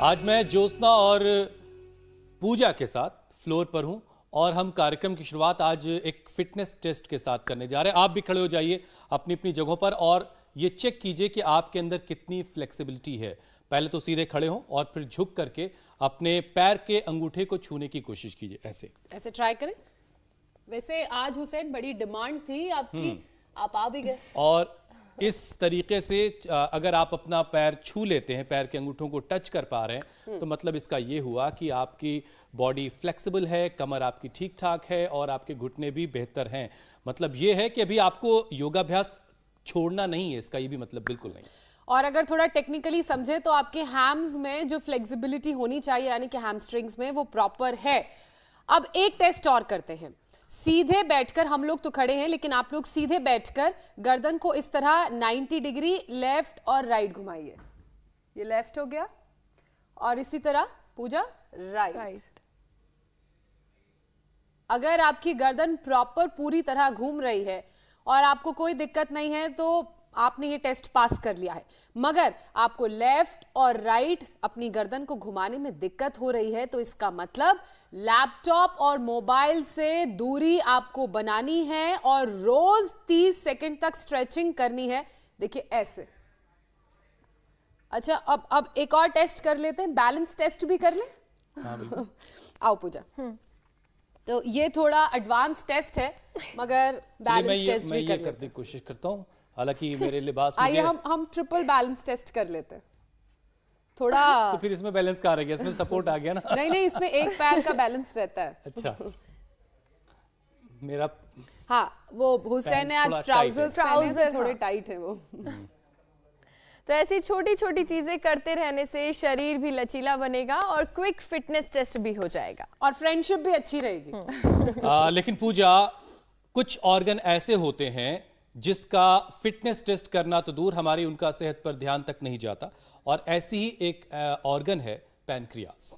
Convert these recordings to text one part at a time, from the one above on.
आज मैं ज्योत्सना और पूजा के साथ फ्लोर पर हूं और हम कार्यक्रम की शुरुआत आज एक फिटनेस टेस्ट के साथ करने जा रहे हैं। आप भी खड़े हो जाइए अपनी अपनी जगहों पर और ये चेक कीजिए कि आपके अंदर कितनी फ्लेक्सिबिलिटी है। पहले तो सीधे खड़े हों और फिर झुक करके अपने पैर के अंगूठे को छूने की कोशिश कीजिए। ऐसे ऐसे ट्राई करें। वैसे आज हुसैन बड़ी डिमांड थी आपकी, आप आ भी गए। और इस तरीके से अगर आप अपना पैर छू लेते हैं, पैर के अंगूठों को टच कर पा रहे हैं, तो मतलब इसका ये हुआ कि आपकी बॉडी फ्लेक्सिबल है, कमर आपकी ठीक ठाक है और आपके घुटने भी बेहतर हैं। मतलब ये है कि अभी आपको योगाभ्यास छोड़ना नहीं है, इसका ये भी मतलब बिल्कुल नहीं। और अगर थोड़ा टेक्निकली समझे तो आपके हैम्स में जो फ्लेक्सिबिलिटी होनी चाहिए यानी कि हैमस्ट्रिंग्स में, वो प्रॉपर है। अब एक टेस्ट और करते हैं। सीधे बैठकर, हम लोग तो खड़े हैं लेकिन आप लोग सीधे बैठकर गर्दन को इस तरह 90 डिग्री लेफ्ट और राइट घुमाइए। ये लेफ्ट हो गया और इसी तरह पूजा राइट। अगर आपकी गर्दन प्रॉपर पूरी तरह घूम रही है और आपको कोई दिक्कत नहीं है तो आपने ये टेस्ट पास कर लिया है। मगर आपको लेफ्ट और राइट अपनी गर्दन को घुमाने में दिक्कत हो रही है तो इसका मतलब लैपटॉप और मोबाइल से दूरी आपको बनानी है और रोज 30 सेकंड तक स्ट्रेचिंग करनी है। देखिए ऐसे। अच्छा, अब एक और टेस्ट कर लेते हैं, बैलेंस टेस्ट भी कर ले। हाँ बिल्कुल। आओ पूजा। तो ये थोड़ा एडवांस टेस्ट है मगर बैलेंस टेस्ट भी कर करने की कोशिश करता हूँ, हालांकि मेरे लिबास आइए हम ट्रिपल बैलेंस टेस्ट कर लेते हैं थोड़ा। तो फिर इसमें बैलेंस कहाँ रह गया, इसमें सपोर्ट आ गया ना। नहीं, इसमें एक पैर का बैलेंस रहता है। अच्छा, मेरा हाँ, वो हुसैन ने आज ट्राउजर थोड़े टाइट है वो। तो ऐसी छोटी छोटी चीजें करते रहने से शरीर भी लचीला बनेगा और क्विक फिटनेस टेस्ट भी हो जाएगा और फ्रेंडशिप भी अच्छी रहेगी। लेकिन पूजा, कुछ ऑर्गन ऐसे होते हैं जिसका फिटनेस टेस्ट करना तो दूर, हमारी उनका सेहत पर ध्यान तक नहीं जाता, और ऐसी ही एक ऑर्गन है पैनक्रियाज,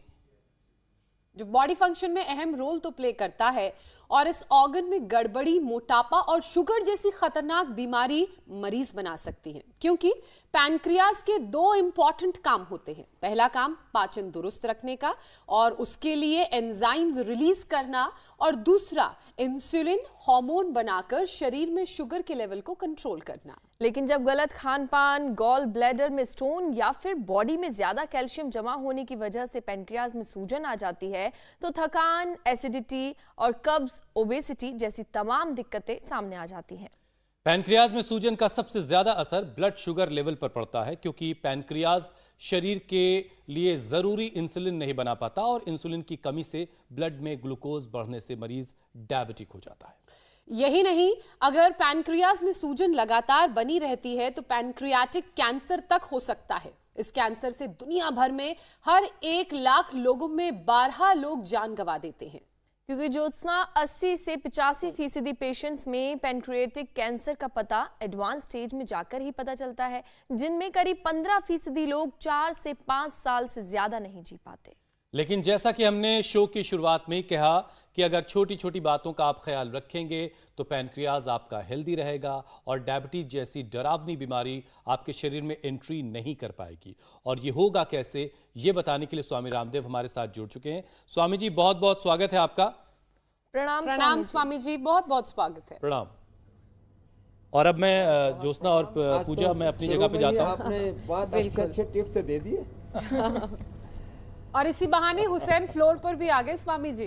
जो बॉडी फंक्शन में अहम रोल तो प्ले करता है। और इस ऑर्गन में गड़बड़ी मोटापा और शुगर जैसी खतरनाक बीमारी मरीज बना सकती है, क्योंकि पैनक्रियाज के दो इंपॉर्टेंट काम होते हैं। पहला काम पाचन दुरुस्त रखने का और उसके लिए एंजाइम्स रिलीज करना, और दूसरा इंसुलिन हार्मोन बनाकर शरीर में शुगर के लेवल को कंट्रोल करना। लेकिन जब गलत खान पान, गॉल ब्लैडर में स्टोन या फिर बॉडी में ज्यादा कैल्शियम जमा होने की वजह से पैनक्रियाज में सूजन आ जाती है तो थकान, एसिडिटी और कब्ज, ओबेसिटी जैसी तमाम दिक्कतें सामने आ जाती हैं। पैनक्रियाज में सूजन का सबसे ज्यादा असर ब्लड शुगर लेवल पर पड़ता है, क्योंकि पैनक्रियाज शरीर के लिए जरूरी इंसुलिन नहीं बना पाता और इंसुलिन की कमी से ब्लड में ग्लूकोज बढ़ने से मरीज डायबिटिक हो जाता है। यही नहीं, अगर पैनक्रियाज में सूजन लगातार बनी रहती है तो पैनक्रियाटिक कैंसर तक हो सकता है। इस कैंसर से दुनिया भर में हर 1 लाख लोगों में 12 लोग जान गंवा देते हैं। क्योंकि ज्योत्सना 80 से 85% पेशेंट्स में पैनक्रियाटिक कैंसर का पता एडवांस स्टेज में जाकर ही पता चलता है, जिनमें करीब 15% लोग 4 से 5 साल से ज्यादा नहीं जी पाते। लेकिन जैसा कि हमने शो की शुरुआत में ही कहा कि अगर छोटी छोटी बातों का आप ख्याल रखेंगे तो पैनक्रियाज आपका हेल्दी रहेगा और डायबिटीज जैसी डरावनी बीमारी आपके शरीर में एंट्री नहीं कर पाएगी। और ये होगा कैसे, ये बताने के लिए स्वामी रामदेव हमारे साथ जुड़ चुके हैं। स्वामी जी, बहुत बहुत स्वागत है आपका। प्रणाम स्वामी जी, बहुत बहुत स्वागत है। प्रणाम। और अब मैं ज्योत्सना और पूजा, मैं अपनी जगह पे जाता हूँ। आपने बहुत अच्छे टिप्स दे दिए। और इसी बहाने हुसैन फ्लोर पर भी आ गए स्वामी जी।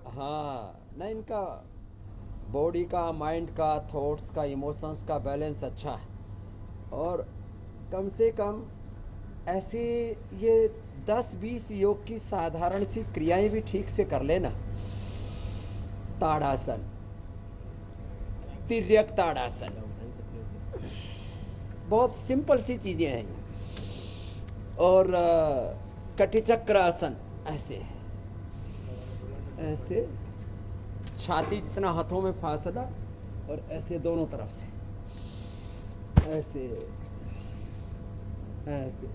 हाँ ना, इनका बॉडी का, माइंड का, थॉट्स का, इमोशंस का बैलेंस अच्छा है। और कम से कम ऐसे ये 10-20 योग की साधारण सी क्रियाएं भी ठीक से कर लेना। ताड़ासन, तिर्यक ताड़ासन, बहुत सिंपल सी चीजें हैं। और कटिचक्र आसन, ऐसे ऐसे छाती जितना हाथों में फासला और ऐसे दोनों तरफ से, ऐसे ऐसे।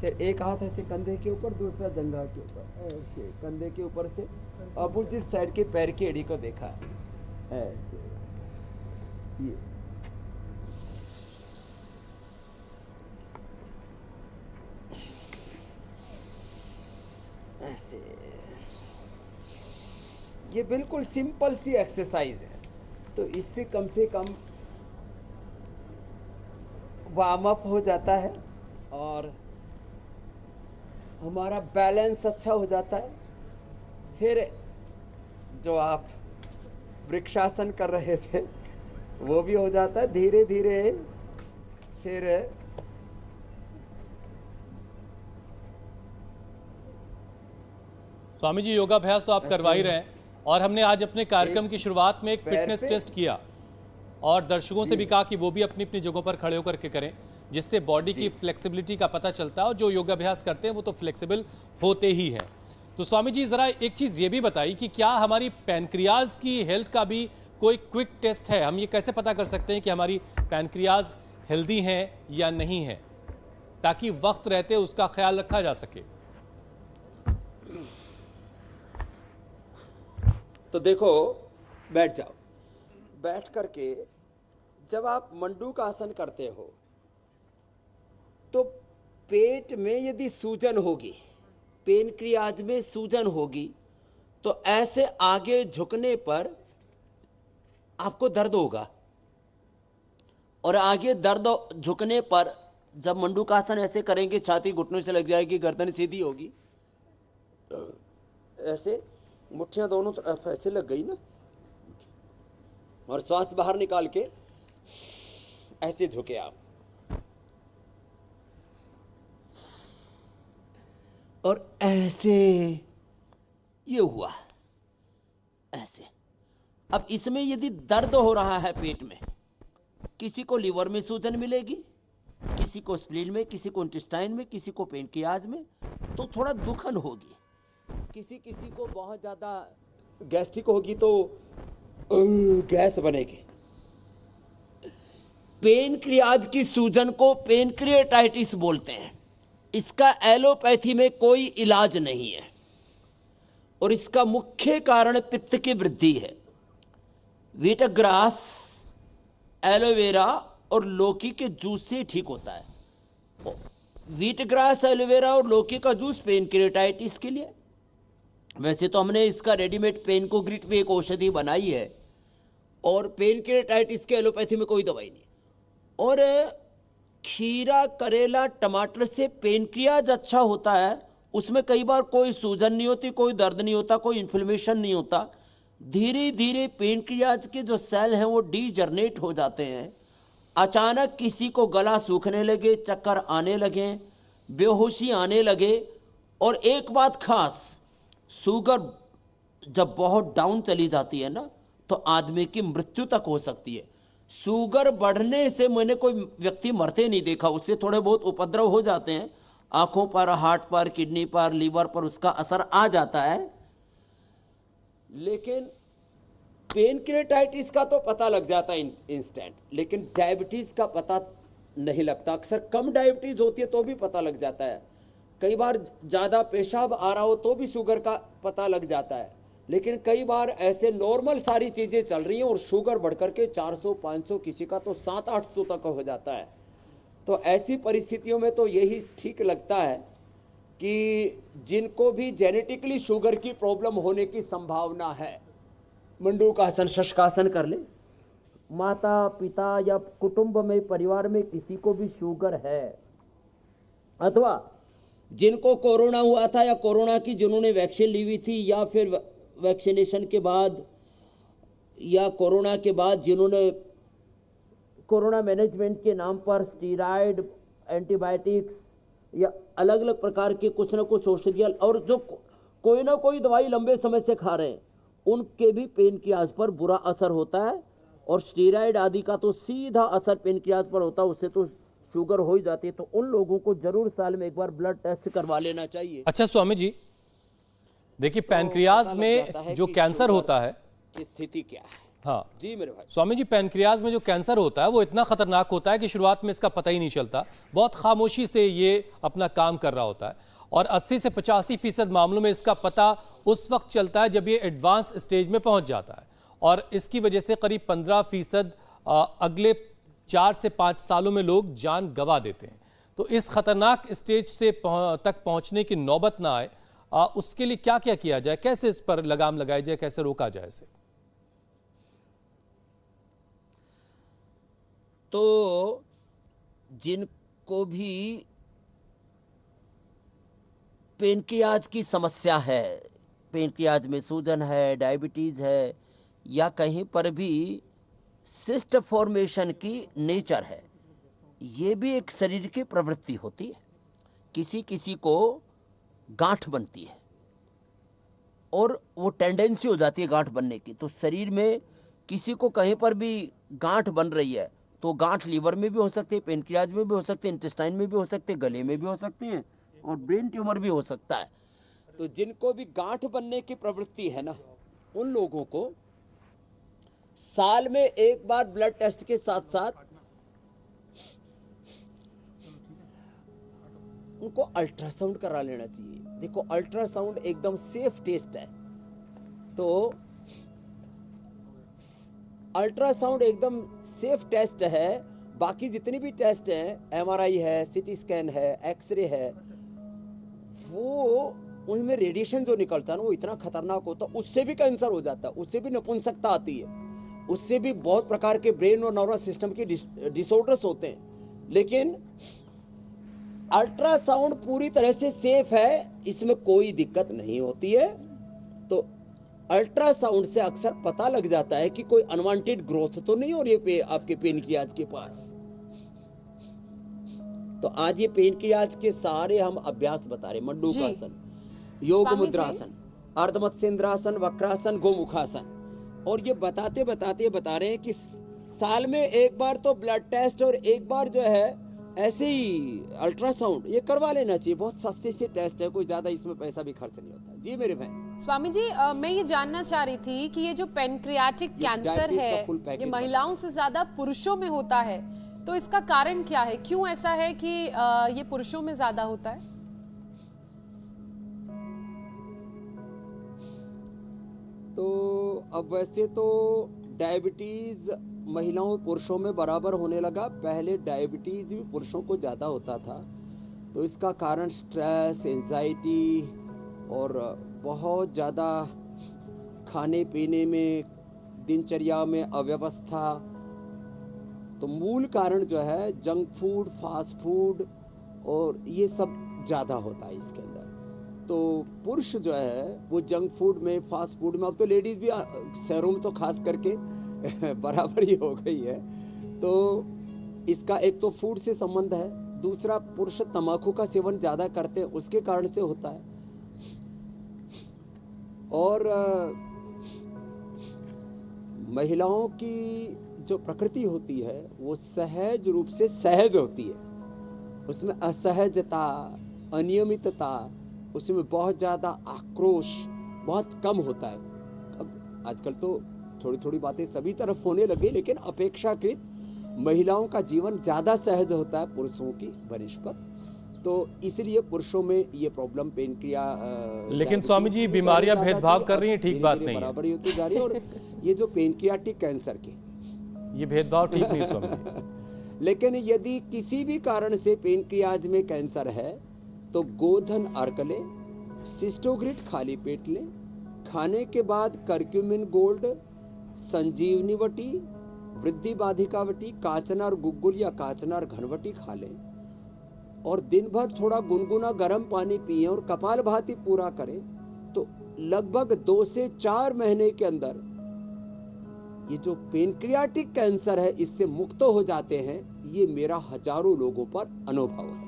फिर एक हाथ ऐसे कंधे के ऊपर, दूसरा जंघा के ऊपर, ऐसे कंधे के ऊपर से अपोजिट साइड के पैर की एड़ी को देखा, ऐसे। ये ऐसे। ये बिल्कुल सिंपल सी एक्सरसाइज है, तो इससे कम से कम वार्म अप हो जाता है और हमारा बैलेंस अच्छा हो जाता है। फिर जो आप वृक्षासन कर रहे थे वो भी हो जाता है धीरे धीरे। फिर स्वामी जी, योगाभ्यास तो आप करवा ही रहे हैं और हमने आज अपने कार्यक्रम की शुरुआत में एक पैर फिटनेस पे- टेस्ट किया और दर्शकों से भी कहा कि वो भी अपनी अपनी जगहों पर खड़े होकर के करें, जिससे बॉडी की फ्लेक्सिबिलिटी का पता चलता है। और जो योगाभ्यास करते हैं वो तो फ्लेक्सिबल होते ही हैं। तो स्वामी जी, जरा एक चीज ये भी बताइए कि क्या हमारी पैनक्रियाज की हेल्थ का भी कोई क्विक टेस्ट है? हम ये कैसे पता कर सकते हैं कि हमारी पैनक्रियाज हेल्दी हैं या नहीं है, ताकि वक्त रहते उसका ख्याल रखा जा सके? तो देखो, बैठ जाओ। बैठ करके जब आप मंडूक आसन करते हो तो पेट में यदि सूजन होगी, पेनक्रियाज में सूजन होगी, तो ऐसे आगे झुकने पर आपको दर्द होगा। और आगे दर्द झुकने पर जब मंडूकासन ऐसे करेंगे, छाती घुटनों से लग जाएगी, गर्दन सीधी होगी, ऐसे मुट्ठियां दोनों तरफ ऐसे लग गई ना, और श्वास बाहर निकाल के ऐसे झुके आप, और ऐसे ये हुआ ऐसे। अब इसमें यदि दर्द हो रहा है पेट में, किसी को लीवर में सूजन मिलेगी, किसी को स्प्लीन में, किसी को इंटेस्टाइन में, किसी को पेनक्रियाज में, तो थोड़ा दुखन होगी। किसी किसी को बहुत ज्यादा गैस्ट्रिक होगी तो गैस बनेगी। पेनक्रियाज की सूजन को पेनक्रिएटाइटिस बोलते हैं। इसका एलोपैथी में कोई इलाज नहीं है और इसका मुख्य कारण पित्त की वृद्धि है। वीटग्रास, एलोवेरा और लौकी के जूस से ठीक होता है। वीटग्रास, एलोवेरा और लौकी का जूस पेनक्रिएटाइटिस के लिए। वैसे तो हमने इसका रेडीमेड पेनकोग्रिट में एक औषधि बनाई है और पेनक्रिएटाइटिस के एलोपैथी में कोई दवाई नहीं। और खीरा, करेला, टमाटर से पेनक्रियाज अच्छा होता है। उसमें कई बार कोई सूजन नहीं होती, कोई दर्द नहीं होता, कोई इन्फ्लेमेशन नहीं होता। धीरे धीरे पेनक्रियाज के जो सेल हैं वो डीजनरेट हो जाते हैं। अचानक किसी को गला सूखने लगे, चक्कर आने लगे, बेहोशी आने लगे। और एक बात खास, शुगर जब बहुत डाउन चली जाती है ना, तो आदमी की मृत्यु तक हो सकती है। शुगर बढ़ने से मैंने कोई व्यक्ति मरते नहीं देखा, उससे थोड़े बहुत उपद्रव हो जाते हैं, आंखों पर, हार्ट पर, किडनी पर, लीवर पर उसका असर आ जाता है। लेकिन पेनक्रिएटाइटिस का तो पता लग जाता है इंस्टेंट, लेकिन डायबिटीज का पता नहीं लगता। अक्सर कम डायबिटीज होती है तो भी पता लग जाता है। कई बार ज्यादा पेशाब आ रहा हो तो भी शुगर का पता लग जाता है। लेकिन कई बार ऐसे नॉर्मल सारी चीजें चल रही हैं और शुगर बढ़कर के 400, 500, किसी का तो 700-800 तक हो जाता है। तो ऐसी परिस्थितियों में तो यही ठीक लगता है कि जिनको भी जेनेटिकली शुगर की प्रॉब्लम होने की संभावना है, मंडूकासन, शशकासन कर ले। माता, पिता या कुटुंब में, परिवार में किसी को भी शुगर है, अथवा जिनको कोरोना हुआ था या कोरोना की जिन्होंने वैक्सीन ली हुई थी, या फिर वैक्सीनेशन के बाद या कोरोना के बाद जिन्होंने कोरोना मैनेजमेंट के नाम पर स्टीरॉयड, एंटीबायोटिक्स या अलग अलग प्रकार के कुछ ना कुछ औषधियां, और जो कोई ना कोई दवाई लंबे समय से खा रहे हैं, उनके भी पेनक्रियाज पर बुरा असर होता है। और स्टीरॉयड आदि का तो सीधा असर पेनक्रियाज पर होता है, उससे तो शुगर हो ही जाती है। तो उन लोगों को जरूर साल में एक बार ब्लड टेस्ट करवा लेना चाहिए। अच्छा स्वामी जी, देखिए पैनक्रियाज में जो कैंसर होता है, की स्थिति क्या है। हाँ जी मेरे भाई। स्वामी जी, पैनक्रियाज में जो कैंसर होता है वो इतना खतरनाक होता है कि शुरुआत में इसका पता ही नहीं चलता, बहुत खामोशी से ये अपना काम कर रहा होता है। और 80 से 85% मामलों में इसका पता उस वक्त चलता है जब ये एडवांस स्टेज में पहुंच जाता है। और इसकी वजह से करीब 15% अगले 4 से 5 सालों में लोग जान गंवा देते हैं। तो इस खतरनाक स्टेज से तक पहुंचने की नौबत ना आए, उसके लिए क्या क्या किया जाए, कैसे इस पर लगाम लगाई जाए, कैसे रोका जाए इसे? तो जिनको भी पेनक्रियाज की समस्या है, पेनक्रियाज में सूजन है, डायबिटीज है, या कहीं पर भी सिस्ट फॉर्मेशन की नेचर है, ये भी एक शरीर की प्रवृत्ति होती है। किसी किसी को गांठ बनती है और वो टेंडेंसी हो जाती है गांठ बनने की। तो शरीर में किसी को कहीं पर भी गांठ बन रही है तो गांठ लीवर में भी हो सकती है, पेनक्रियाज में भी हो सकती है, इंटेस्टाइन में भी हो सकती है, गले में भी हो सकती है और ब्रेन ट्यूमर भी हो सकता है। तो जिनको भी गांठ बनने की प्रवृत्ति है ना, उन लोगों को साल में एक बार ब्लड टेस्ट के साथ साथ उनको अल्ट्रासाउंड करा लेना चाहिए। देखो, अल्ट्रासाउंड एकदम सेफ टेस्ट है। तो अल्ट्रासाउंड एकदम सेफ टेस्ट है। बाकी जितनी भी टेस्ट हैं, एमआरआई है, सीटी स्कैन है, एक्सरे है, वो उनमें रेडिएशन जो निकलता है ना, वो इतना खतरनाक होता है, उससे भी कैंसर हो जाता है, उससे भी नपुंसकता आती है, उससे भी बहुत प्रकार के ब्रेन और नर्वस सिस्टम के डिसऑर्डर्स होते हैं। लेकिन अल्ट्रासाउंड पूरी तरह से सेफ है, इसमें कोई दिक्कत नहीं होती है। तो अल्ट्रासाउंड से अक्सर पता लग जाता है कि कोई अनवांटेड ग्रोथ तो नहीं हो रही है आपके पेनक्रियाज के पास। तो आज ये पेनक्रियाज के सारे हम अभ्यास बता रहे, मंडूकासन, योग स्वामी जी। मुद्रासन, अर्धमत्स्येंद्रासन, वक्रासन, गोमुखासन। और ये बताते बताते ये बता रहे हैं कि साल में एक बार तो ब्लड टेस्ट और एक बार जो है ऐसे ही अल्ट्रासाउंड ये करवा लेना चाहिए। बहुत सस्ते से टेस्ट है, कोई ज्यादा इसमें पैसा भी खर्च नहीं होता। जी मेरे बहन। स्वामी जी, मैं ये जानना चाह रही थी कि ये जो पेनक्रियाटिक कैंसर डायबिटीज है, का फुल पैकेज ये महिलाओं से ज्यादा पुरुषों में होता है, तो इसका कारण क्या है? क्यों ऐसा है कि ये पुरुषों में ज्यादा होता है? तो अब वैसे तो डायबिटीज महिलाओं पुरुषों में बराबर होने लगा। पहले डायबिटीज भी पुरुषों को ज्यादा होता था। तो इसका कारण स्ट्रेस, एंजाइटी और बहुत ज्यादा खाने पीने में, दिनचर्या में अव्यवस्था। तो मूल कारण जो है जंक फूड, फास्ट फूड और ये सब ज्यादा होता है इसके अंदर। तो पुरुष जो है वो जंक फूड में, फास्ट फूड में, अब तो लेडीज भी शहरों में तो खास करके बराबर ही हो गई है। तो इसका एक तो फूड से संबंध है, दूसरा पुरुष तंबाकू का सेवन ज्यादा करते हैं, उसके कारण से होता है। और महिलाओं की जो प्रकृति होती है वो सहज रूप से सहज होती है। उसमें असहजता, अनियमितता, उसमें बहुत ज्यादा आक्रोश बहुत कम होता है। अब आजकल तो थोड़ी थोड़ी बातें सभी तरफ होने लगी, लेकिन अपेक्षाकृत महिलाओं का जीवन ज्यादा सहज होता है पुरुषों की बनिस्बत। तो इसलिए पुरुषों में ये प्रॉब्लम पेनक्रिया। लेकिन स्वामी जी, बीमारियां भेदभाव कर रही हैं, ठीक बात नहीं है। बराबर ही होती जा रही है। और ये जो पेनक्रियाटिक कैंसर के, ये भेदभाव ठीक नहीं स्वामी जी। लेकिन यदि किसी भी कारण से पेनक्रियाज में कैंसर है तो गोधन अर्क ले, सिस्टोग्रिड खाली पेट ले, खाने के बाद करक्यूमिन गोल्ड, संजीवनी वटी, वृद्धि बाधिका वटी, काचनार गुग्गुल या काचनार घनवटी खा लें और दिन भर थोड़ा गुनगुना गर्म पानी पिए और कपालभाति पूरा करें तो लगभग 2 से 4 महीने के अंदर ये जो पेनक्रियाटिक कैंसर है इससे मुक्त हो जाते हैं। ये मेरा हजारों लोगों पर अनुभव है।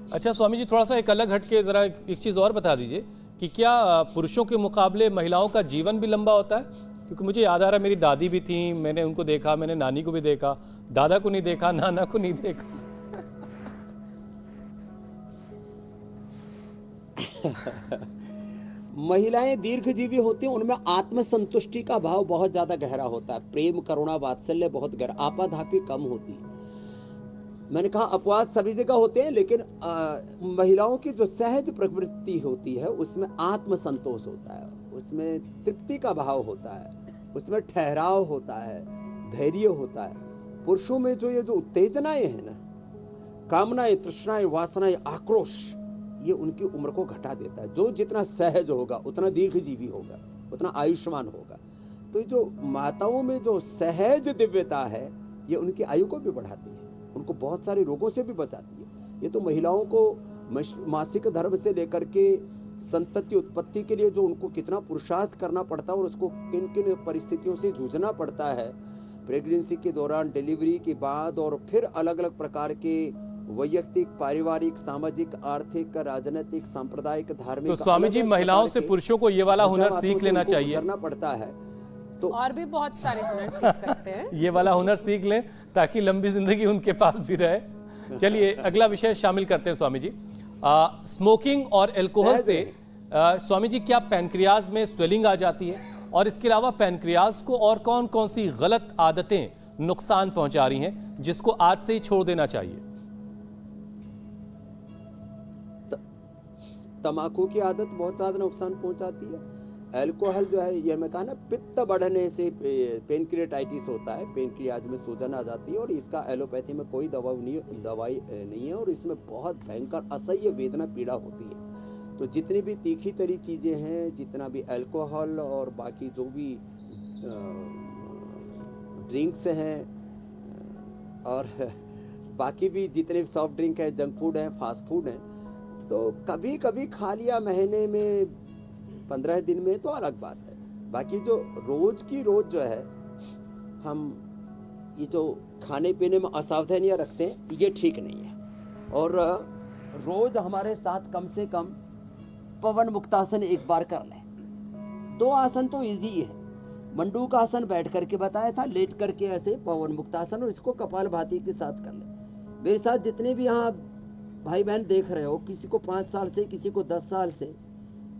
अच्छा स्वामी जी, थोड़ा सा एक अलग हटके जरा एक चीज और बता दीजिए कि क्या पुरुषों के मुकाबले महिलाओं का जीवन भी लंबा होता है? क्योंकि मुझे याद आ रहा है, मेरी दादी भी थी, मैंने उनको देखा, मैंने नानी को भी देखा, दादा को नहीं देखा, नाना को नहीं देखा। महिलाएं दीर्घजीवी होती हैं, उनमें आत्मसंतुष्टि का भाव बहुत ज्यादा गहरा होता है, प्रेम, करुणा, वात्सल्य बहुत गहरा, आपाधापी कम होती है। मैंने कहा अपवाद सभी जगह होते हैं, लेकिन महिलाओं की जो सहज प्रवृत्ति होती है उसमें आत्मसंतोष होता है, उसमें तृप्ति का भाव होता है, उसमें ठहराव होता है, धैर्य होता है। पुरुषों में जो ये जो उत्तेजनाएं हैं ना, कामनाएं, तृष्णाएं, वासनाएं, आक्रोश, ये उनकी उम्र को घटा देता है। जो जितना सहज होगा उतना दीर्घजीवी होगा, उतना आयुष्मान होगा। तो जो माताओं में जो सहज दिव्यता है ये उनकी आयु को भी बढ़ाती है, उनको बहुत सारे रोगों से भी बचाती है। ये तो महिलाओं को मासिक धर्म से लेकर के संतति उत्पत्ति के लिए जो उनको कितना पुरुषार्थ करना पड़ता है और उसको किन किन परिस्थितियों से जूझना पड़ता है, प्रेगनेंसी के दौरान, डिलीवरी के बाद, और फिर अलग अलग प्रकार के वैयक्तिक, पारिवारिक, सामाजिक, आर्थिक, राजनीतिक, सांप्रदायिक, धार्मिक, तो स्वामी जी, महिलाओं से पुरुषों को ये वाला हुनर सीख लेना चाहिए, करना पड़ता है। तो और भी बहुत सारे हुनर सीख सकते हैं। ये वाला हुनर सीख लें ताकि लंबी जिंदगी उनके पास भी रहे। चलिए अगला विषय शामिल करते हैं स्वामी जी। स्मोकिंग और अल्कोहल से स्वामी जी क्या पैनक्रियाज में स्वेलिंग आ जाती है, और इसके अलावा पैनक्रियाज को और कौन कौन सी गलत आदतें नुकसान पहुंचा रही हैं जिसको आज से ही छोड़ देना चाहिए? तंबाकू की आदत बहुत ज्यादा नुकसान पहुंचाती है। अल्कोहल जो है, ये मैं कहा ना, पित्त बढ़ने से पेनक्रियाटाइटिस होता है, पेनक्रियाज में सूजन आ जाती है, और इसका एलोपैथी में कोई दवाई नहीं है, और इसमें बहुत भयंकर असह्य वेदना पीड़ा होती है। तो जितनी भी तीखी तरी चीजें हैं, जितना भी अल्कोहल और बाकी जो भी ड्रिंक्स हैं, और बाकी भी जितने सॉफ्ट ड्रिंक है, जंक फूड है, फास्ट फूड है, तो कभी कभी खा लिया महीने में, 15 दिन में, तो अलग बात है। बाकी जो रोज की रोज जो है हम ये जो खाने पीने में असावधानियां रखते हैं, ये ठीक नहीं है। और रोज हमारे साथ कम से कम पवन मुक्तासन एक बार कर लें। 2 आसन तो इजी है। मंडूक आसन बैठ करके बताया था, लेट करके ऐसे पवन मुक्तासन, और इसको कपालभाति के साथ कर लें। मेरे साथ जितने भी यहाँ भाई बहन देख रहे हो, किसी को 5 साल से, किसी को 10 साल से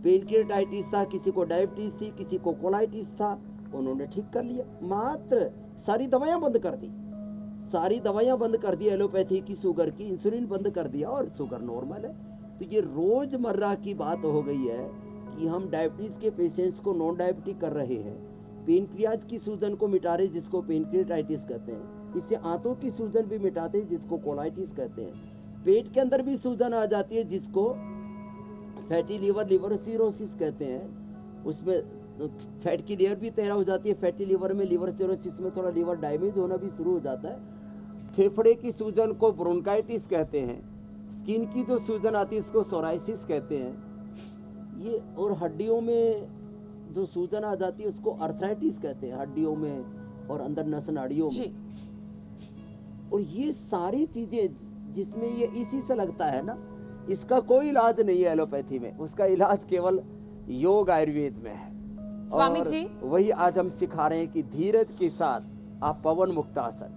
पेनक्रियाटाइटिस था, किसी को डायबिटीज थी, किसी को कोलाइटिस था, उन्होंने ठीक कर लिया। मात्र सारी दवाइयां बंद कर दी, सारी दवाइयां बंद कर दी, एलोपैथी की, शुगर की, इंसुलिन बंद कर दिया, और शुगर नॉर्मल है। तो ये रोजमर्रा की बात हो गई है कि हम डायबिटीज के पेशेंट्स को नॉन डायबिटिक कर रहे हैं, पेनक्रियाज की सूजन को मिटा रहे जिसको पेनक्रियाटाइटिस कहते हैं, इससे आंतों की सूजन भी मिटाते हैं जिसको कोलाइटिस कहते हैं, पेट के अंदर भी सूजन आ जाती है जिसको फैटी लीवर, लिवर सिरोसिस कहते हैं, उसमें फैट की लेयर भी तैयार हो जाती है। फैटी लीवर में, लिवर सिरोसिस में थोड़ा लीवर डैमेज होना भी शुरू हो जाता है। फेफड़े की सूजन को ब्रोंकाइटिस कहते हैं, स्किन की जो सूजन आती है इसको सोराइसिस कहते हैं ये, और हड्डियों में जो सूजन आ जाती है उसको अर्थराइटिस कहते हैं, हड्डियों में और अंदर नस नाड़ियों में। और ये सारी चीजें जिसमें ये इसी से लगता है ना, इसका कोई इलाज नहीं है एलोपैथी में, उसका इलाज केवल योग आयुर्वेद में है। स्वामी जी, वही आज हम सिखा रहे हैं कि धीरज के साथ आप पवन मुक्तासन।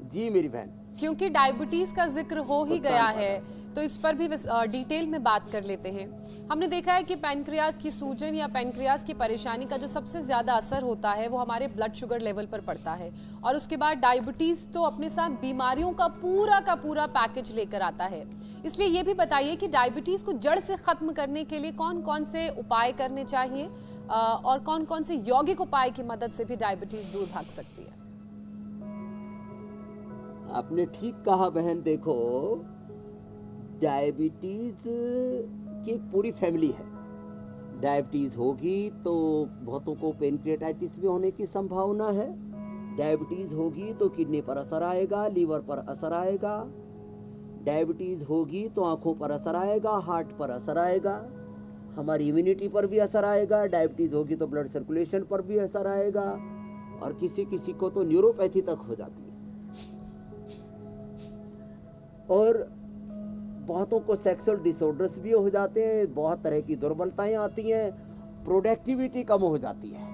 जी मेरी बहन, क्योंकि डायबिटीज का जिक्र हो ही गया है तो इस पर भी डिटेल में बात कर लेते हैं। हमने देखा है कि पैनक्रियाज की सूजन या पैनक्रियाज की परेशानी का जो सबसे ज्यादा असर होता है वो हमारे ब्लड शुगर लेवल पर पड़ता है, और उसके बाद डायबिटीज तो अपने साथ बीमारियों का पूरा पैकेज लेकर आता है। इसलिए ये भी बताइए कि डायबिटीज को जड़ से खत्म करने के लिए कौन कौन से उपाय करने चाहिए, और कौन कौन से यौगिक उपाय की मदद से भी डायबिटीज दूर भाग सकती है? आपने ठीक कहा बहन। देखो, डायबिटीज की एक पूरी फैमिली है। डायबिटीज होगी तो बहुतों को पेनक्रियाटाइटिस भी होने की संभावना है। डायबिटीज होगी तो किडनी पर असर आएगा, लीवर पर असर आएगा। डायबिटीज होगी तो आंखों पर असर आएगा, हार्ट पर असर आएगा, हमारी इम्यूनिटी पर भी असर आएगा। डायबिटीज होगी तो ब्लड सर्कुलेशन पर भी असर आएगा, और किसी किसी को तो न्यूरोपैथी तक हो जाती है। और बहुतों को सेक्सुअल डिसऑर्डर्स भी हो जाते हैं, बहुत तरह की दुर्बलताएं आती हैं, प्रोडक्टिविटी कम हो जाती है।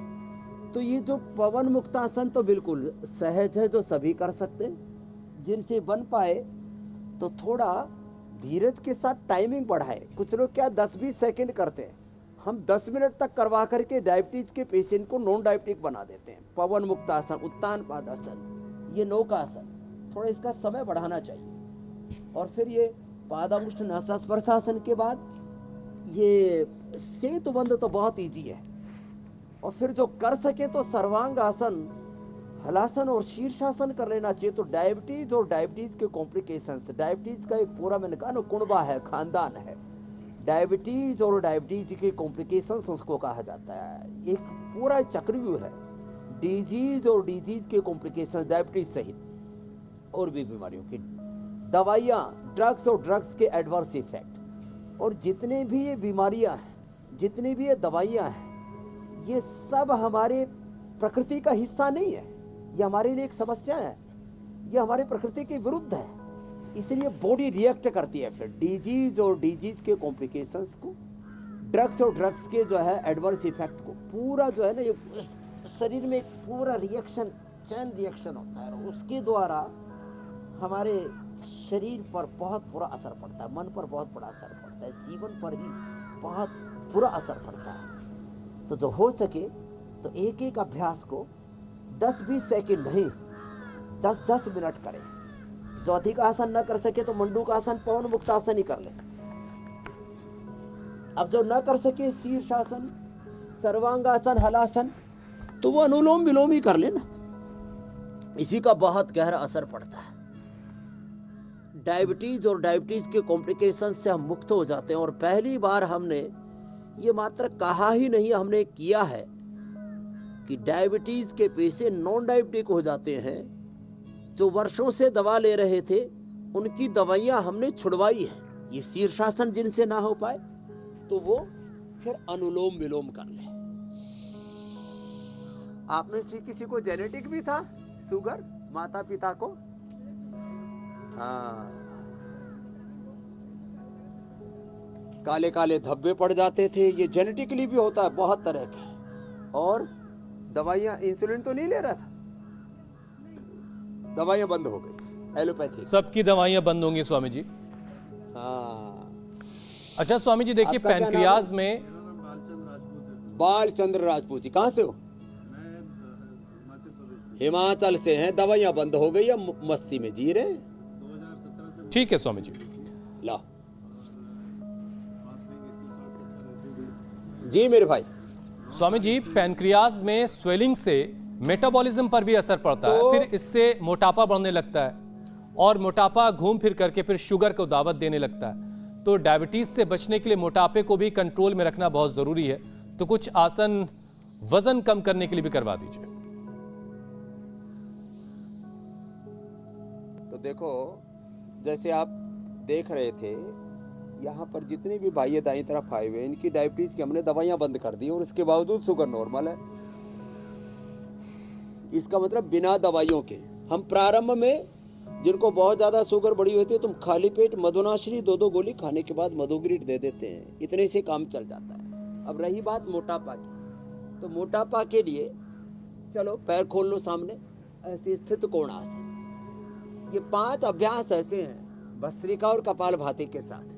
तो ये जो पवन मुक्तासन तो बिल्कुल सहज है, जो सभी कर सकते हैं। जिनसे बन पाए तो थोड़ा धीरज के साथ टाइमिंग बढ़ाए। कुछ लोग क्या 10-20 सेकंड करते हैं, हम 10 मिनट तक करवा करके डायबिटीज के पेशेंट को नॉन डायबिटिक बना देते हैं। पवन मुक्तासन, उत्तान पादासन, ये नौकासन, थोड़ा इसका समय बढ़ाना चाहिए। और फिर ये पादामुष्ट नासास्पर्शासन के बाद ये सेतुबंध तो बहुत इजी है। और फिर जो कर सके तो सर्वांग आसन, हलासन और शीर्षासन कर लेना चाहिए। तो डायबिटीज और डायबिटीज के कॉम्प्लिकेशंस, डायबिटीज का एक पूरा मैंने कहा ना कुनबा है, खानदान है। डायबिटीज और डायबिटीज के कॉम्प्लिकेशंस उसको कहा जाता है। एक पूरा चक्रव्यूह है, डिजीज और डिजीज के कॉम्प्लिकेशंस डायबिटीज सहित और भी बीमारियों की, दवाइयाँ, ड्रग्स और ड्रग्स के एडवर्स इफेक्ट, और जितने भी ये बीमारियां हैं, जितनी भी ये दवाइयां हैं, ये सब हमारे प्रकृति का हिस्सा नहीं है। ये हमारे लिए एक समस्या है, ये हमारे प्रकृति के विरुद्ध है, इसलिए बॉडी रिएक्ट करती है। फिर डिजीज और डिजीज के कॉम्प्लिकेशंस को, ड्रग्स और ड्रग्स के जो है एडवर्स इफेक्ट को, पूरा जो है ना, ये शरीर में एक पूरा रिएक्शन, चैन रिएक्शन होता है, और उसके द्वारा हमारे शरीर पर बहुत बुरा असर पड़ता है, मन पर बहुत बड़ा असर पड़ता है, जीवन पर भी बहुत बुरा असर पड़ता है। तो जो हो सके तो एक एक अभ्यास को 10-20 सेकंड नहीं, 10-10 मिनट करें। जो अधिक आसन न कर सके तो मंडूकासन, पवन मुक्त आसन ही कर ले। अब जो न कर सके शीर्षासन, सर्वांगासन, हलासन, तो वो अनुलोम विलोम ही कर लेना, इसी का बहुत गहरा असर पड़ता है। डायबिटीज और डायबिटीज के कॉम्प्लिकेशन से हम मुक्त हो जाते हैं। और पहली बार हमने ये मात्र कहा ही नहीं, हमने किया है कि डायबिटीज के पेशेंट नॉन डायबिटिक हो जाते हैं। जो वर्षों से दवा ले रहे थे, उनकी दवाइयां हमने छुड़वाई है। ये शीर्षासन जिनसे ना हो पाए तो वो फिर अनुलोम विलोम कर ले। आप में से किसी को जेनेटिक भी था शुगर, माता पिता को? हाँ, काले काले धब्बे पड़ जाते थे, ये जेनेटिकली भी होता है बहुत तरह के। और दवाइयां, इंसुलिन तो नहीं ले रहा था, दवाइयां बंद हो गई, एलोपैथी। सबकी दवाइयां बंद होंगी स्वामी जी। हाँ। अच्छा स्वामी जी, देखिए आपका क्या नाम पैनक्रियाज है? में बालचंद्र राजपूत जी। कहां से हो? हिमाचल से हैं। दवाइयां बंद हो गई, अब मस्ती में जी रहे। ठीक है स्वामी जी। ला जी मेरे भाई। स्वामी जी, पैनक्रियाज में स्वेलिंग से मेटाबॉलिज्म पर भी असर पड़ता है, तो- फिर इससे मोटापा बढ़ने लगता है, और मोटापा घूम फिर करके फिर शुगर को दावत देने लगता है। तो डायबिटीज से बचने के लिए मोटापे को भी कंट्रोल में रखना बहुत जरूरी है। तो कुछ आसन वजन कम करने के लिए भी करवा दीजिए। तो देखो, जैसे आप देख रहे थे, यहाँ पर जितने भी भाई दाई तरफ आए हुए, इनकी डायबिटीज की हमने दवाइयां बंद कर दी और इसके बावजूद शुगर नॉर्मल है। इसका मतलब बिना दवाइयों के हम प्रारंभ में, जिनको बहुत ज्यादा शुगर बढ़ी होती है, तुम खाली पेट मधुनाशिनी 2-2 गोली खाने के बाद मधुग्रीट दे देते हैं, इतने से काम चल जाता है। अब रही बात मोटापा की, तो मोटापा के लिए चलो पैर खोल लो सामने, ऐसे स्थित कोणासन। ये 5 अभ्यास ऐसे हैं भस्त्रिका और कपालभाति के साथ।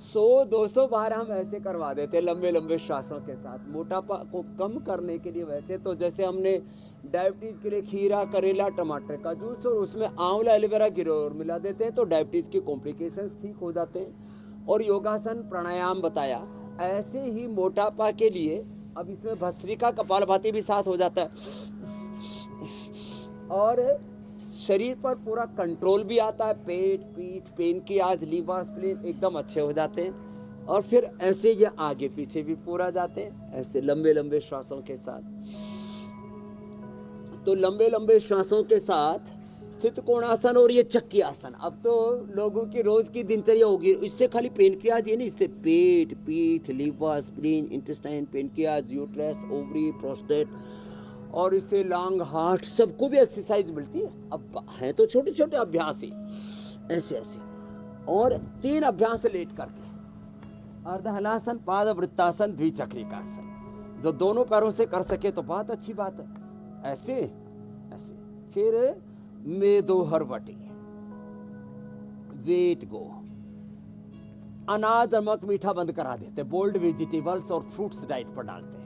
सौ 200 बार हम ऐसे करवा देते, लंबे लंबे श्वासों के साथ, मोटापा को कम करने के लिए। वैसे तो जैसे हमने डायबिटीज के लिए खीरा, करेला, टमाटर का जूस और उसमें आंवला, एलोवेरा, गिरोर मिला देते हैं, तो डायबिटीज के कॉम्प्लिकेशंस ठीक हो जाते हैं। और योगासन, प्राणायाम बताया। ऐसे ही मोटापा के लिए अब इसमें भस्त्रिका, कपालभाति भी साथ हो जाता है, और शरीर पर पूरा कंट्रोल भी आता है। पेट, पीठ, पैनक्रियाज, लीवर, स्प्लीन एकदम अच्छे हो जाते हैं। और फिर ऐसे ये आगे पीछे भी पूरा जाते हैं, ऐसे लंबे लंबे श्वासों के साथ। तो लंबे लंबे श्वासों के साथ स्थित कोणासन और ये चक्की आसन। अब तो लोगों की रोज की दिनचर्या होगी, इससे खाली पैनक्रियाज ही नहीं, इससे पेट, पीठ, liver, spleen, intestine, pancreas, uterus, ovary, prostate, और इससे लंग, हार्ट, सबको भी एक्सरसाइज मिलती है। अब हैं तो छोटे छोटे अभ्यास ही, ऐसे ऐसे। और 3 अभ्यास लेट करके, अर्धहलासन, पादवृत्तासन, द्विचक्रिकासन। जो दोनों पैरों से कर सके तो बहुत अच्छी बात है। ऐसे ऐसे। फिर मेदो हरवटी, वेट गो। अनाज, नमक, मीठा बंद करा देते, बोल्ड वेजिटेबल्स और फ्रूट्स डाइट पर डालते हैं।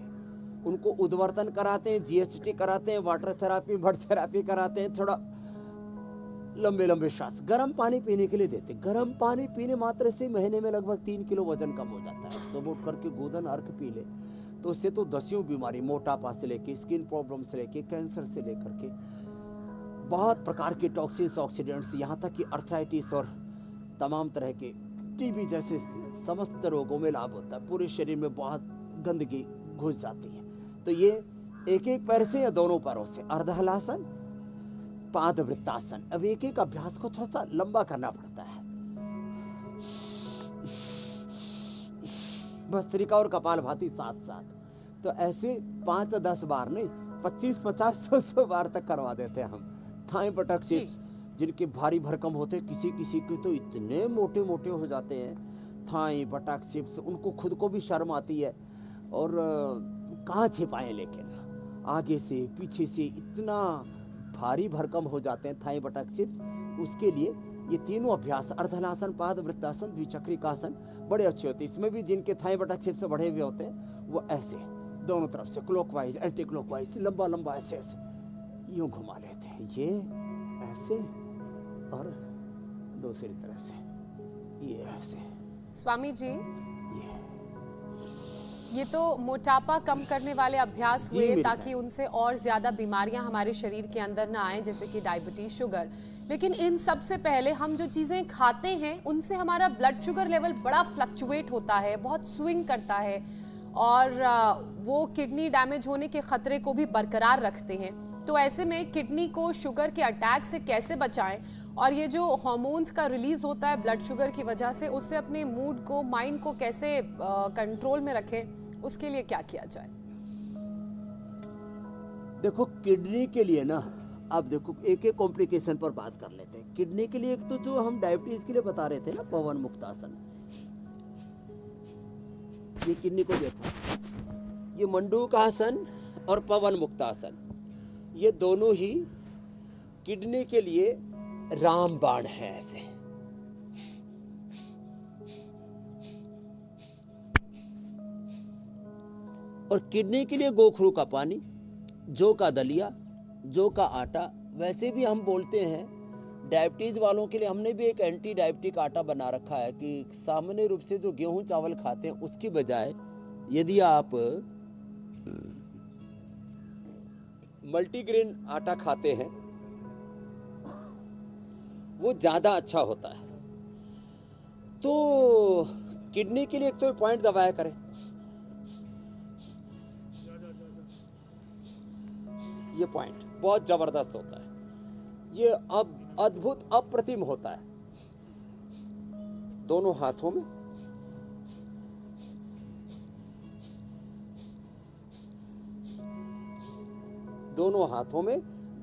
उनको उद्वर्तन कराते हैं, जीएसटी कराते हैं, वाटर थेरापी, ब्लड थेरापी कराते हैं, थोड़ा लंबे लंबे श्वास। गर्म पानी पीने के लिए देते। गर्म पानी पीने मात्र से महीने में लगभग 3 किलो वजन कम हो जाता है। सुबह उठ करके गोधन अर्घ पी ले तो उससे तो दसियों बीमारी, मोटापा से लेके स्किन प्रॉब्लम से लेके कैंसर से लेकर के बहुत प्रकार के टॉक्सिन्स, ऑक्सीडेंट्स, यहाँ तक कि अर्थराइटिस और तमाम तरह के टीबी जैसे समस्त रोगों में लाभ होता है। पूरे शरीर में बहुत गंदगी घुस जाती है। तो ये एक एक पैर से या दोनों पैरों से अर्धहलासन, पाद वृत्तासन। अब एक एक अभ्यास को थोड़ा सा लंबा करना पड़ता है। भस्त्रिका और कपालभाति साथ साथ। तो ऐसे 5 10 बार नहीं, 25 50 100 बार तक करवा देते हैं हम। थाई बटक चिप्स जिनके भारी भरकम होते, किसी किसी के तो इतने मोटे मोटे हो जाते हैं थाई बटक चिप्स, उनको खुद को भी शर्म आती है और कहाँ छिपाएं, लेकिन आगे से पीछे से इतना भारी भरकम हो जाते हैं थाई बटक चिप्स। उसके लिए ये तीनों अभ्यास अर्धहलासन, पाद वृत्तासन, द्विचक्रिकासन बड़े अच्छे होते हैं। इसमें भी जिनके थाई बटक चिप्स से बढ़े हुए होते हैं वो ऐसे दोनों तरफ से क्लॉकवाइज, एंटी क्लॉकवाइज, लंबा लंबा ऐसे ऐसे यूं घुमा लेते हैं। ये ऐसे और दूसरी तरफ से ये ऐसे। स्वामी जी, ये तो मोटापा कम करने वाले अभ्यास हुए ताकि उनसे और ज्यादा बीमारियां हमारे शरीर के अंदर ना आए, जैसे कि डायबिटीज, शुगर। लेकिन इन सबसे पहले हम जो चीजें खाते हैं उनसे हमारा ब्लड शुगर लेवल बड़ा फ्लक्चुएट होता है, बहुत स्विंग करता है और वो किडनी डैमेज होने के खतरे को भी बरकरार रखते हैं। तो ऐसे में किडनी को शुगर के अटैक से कैसे बचाएं और ये जो हार्मोन्स का रिलीज होता है ब्लड शुगर की वजह से, उससे अपने मूड को, माइंड को कैसे कंट्रोल में रखें, उसके लिए क्या किया जाए? देखो, किडनी के लिए ना, आप देखो एक एक कॉम्प्लिकेशन पर बात कर लेते हैं। किडनी के लिए एक तो जो हम डायबिटीज के लिए बता रहे थे ना, पवन मुक्तासन, ये किडनी को देखो, ये मंडूकासन और पवन मुक्तासन, ये दोनों ही किडनी के लिए रामबाण है। ऐसे और किडनी के लिए गोखरू का पानी, जौ का दलिया, जौ का आटा। वैसे भी हम बोलते हैं डायबिटीज वालों के लिए, हमने भी एक एंटी डायबिटिक आटा बना रखा है कि सामान्य रूप से जो गेहूं चावल खाते हैं उसकी बजाय यदि आप मल्टीग्रेन आटा खाते हैं वो ज्यादा अच्छा होता है। तो किडनी के लिए एक तो पॉइंट दबाया करें, ये पॉइंट बहुत जबरदस्त होता है। ये अब अद्भुत अप्रतिम होता है। दोनों हाथों में